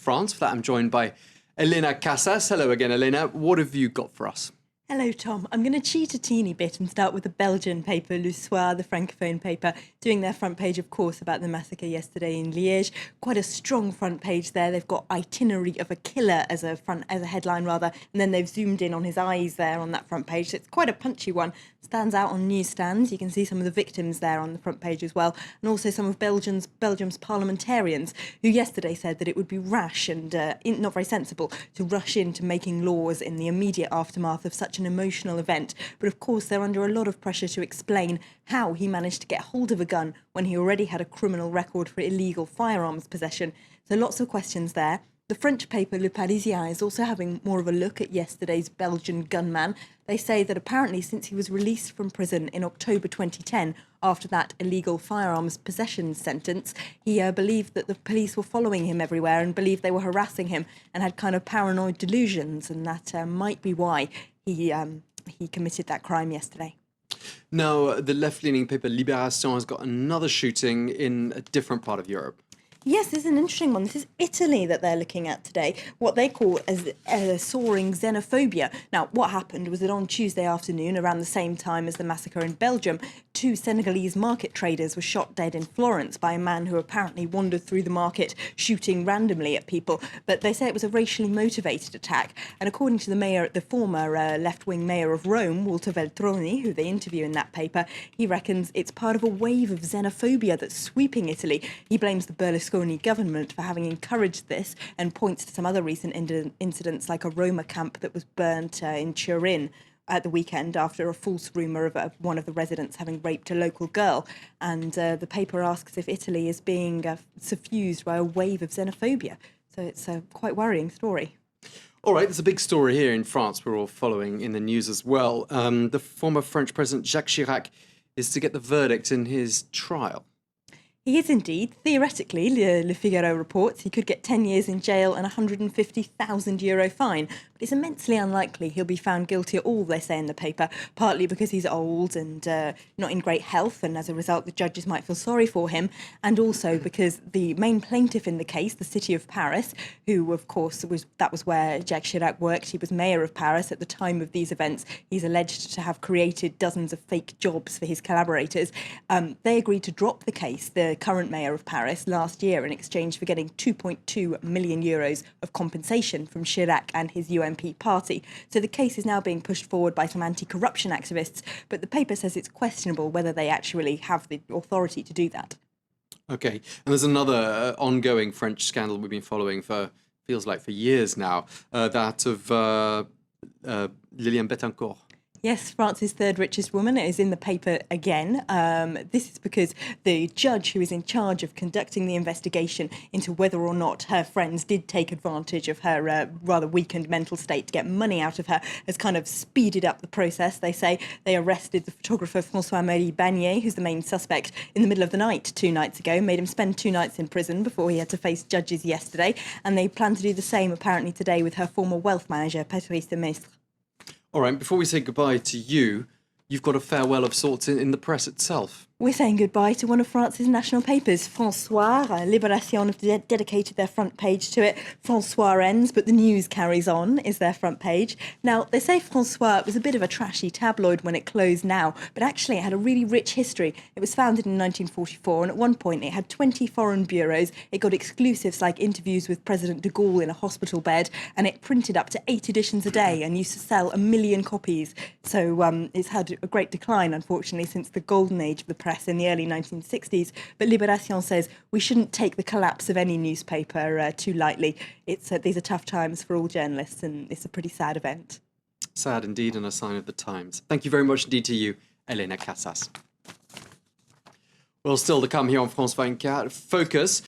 France. For that, I'm joined by Elena Casas. Hello again, Elena. What have you got for us? Hello, Tom. I'm going to cheat a teeny bit and start with the Belgian paper, Le Soir, the Francophone paper, doing their front page, of course, about the massacre yesterday in Liège. Quite a strong front page there. They've got itinerary of a killer as a headline, rather, and then they've zoomed in on his eyes there on that front page. So it's quite a punchy one. Stands out on newsstands. You can see some of the victims there on the front page as well, and also some of Belgium's parliamentarians who yesterday said that it would be rash and not very sensible to rush into making laws in the immediate aftermath of such an emotional event. But of course, they're under a lot of pressure to explain how he managed to get hold of a gun when he already had a criminal record for illegal firearms possession. So lots of questions there. The French paper Le Parisien is also having more of a look at yesterday's Belgian gunman. They say that apparently since he was released from prison in October 2010, after that illegal firearms possession sentence, he believed that the police were following him everywhere and believed they were harassing him and had kind of paranoid delusions, and that might be why he committed that crime yesterday. Now, the left-leaning paper Libération has got another shooting in a different part of Europe. Yes, this is an interesting one. This is Italy that they're looking at today, what they call as soaring xenophobia. Now, what happened was that on Tuesday afternoon, around the same time as the massacre in Belgium, 2 Senegalese market traders were shot dead in Florence by a man who apparently wandered through the market shooting randomly at people. But they say it was a racially motivated attack. And according to the former left-wing mayor of Rome, Walter Veltroni, who they interview in that paper, he reckons it's part of a wave of xenophobia that's sweeping Italy. He blames the Berlusconi government for having encouraged this and points to some other recent incidents like a Roma camp that was burnt in Turin at the weekend after a false rumour of one of the residents having raped a local girl. And the paper asks if Italy is being suffused by a wave of xenophobia. So it's a quite worrying story. All right, there's a big story here in France we're all following in the news as well. The former French President Jacques Chirac is to get the verdict in his trial. He is indeed. Theoretically, Le Figaro reports, he could get 10 years in jail and a €150,000 fine. But it's immensely unlikely he'll be found guilty at all, they say in the paper, partly because he's old and not in great health, and as a result the judges might feel sorry for him, and also because the main plaintiff in the case, the city of Paris, who of course was where Jacques Chirac worked, he was mayor of Paris at the time of these events, he's alleged to have created dozens of fake jobs for his collaborators. They agreed to drop the case, the current mayor of Paris, last year in exchange for getting €2.2 million of compensation from Chirac and his UMP party. So the case is now being pushed forward by some anti-corruption activists, but the paper says it's questionable whether they actually have the authority to do that. Okay, and there's another ongoing French scandal we've been following feels like for years now, that of Liliane Bettencourt. Yes, France's third richest woman is in the paper again. This is because the judge who is in charge of conducting the investigation into whether or not her friends did take advantage of her rather weakened mental state to get money out of her has kind of speeded up the process. They say they arrested the photographer François-Marie Bagné, who's the main suspect, in the middle of the night 2 nights ago, made him spend 2 nights in prison before he had to face judges yesterday. And they plan to do the same apparently today with her former wealth manager, Patrice de Maistre. All right, before we say goodbye to you, you've got a farewell of sorts in the press itself. We're saying goodbye to one of France's national papers, François. Libération have dedicated their front page to it. François ends, but the news carries on, is their front page. Now, they say François was a bit of a trashy tabloid when it closed now, but actually it had a really rich history. It was founded in 1944, and at one point it had 20 foreign bureaus. It got exclusives like interviews with President de Gaulle in a hospital bed, and it printed up to 8 editions a day and used to sell 1 million copies. So it's had a great decline, unfortunately, since the golden age of the press in the early 1960s. But Libération says we shouldn't take the collapse of any newspaper too lightly. These are tough times for all journalists, and it's a pretty sad event. Sad indeed, and a sign of the times. Thank you very much indeed to you, Elena Casas. Well, still to come here on France 24 Focus.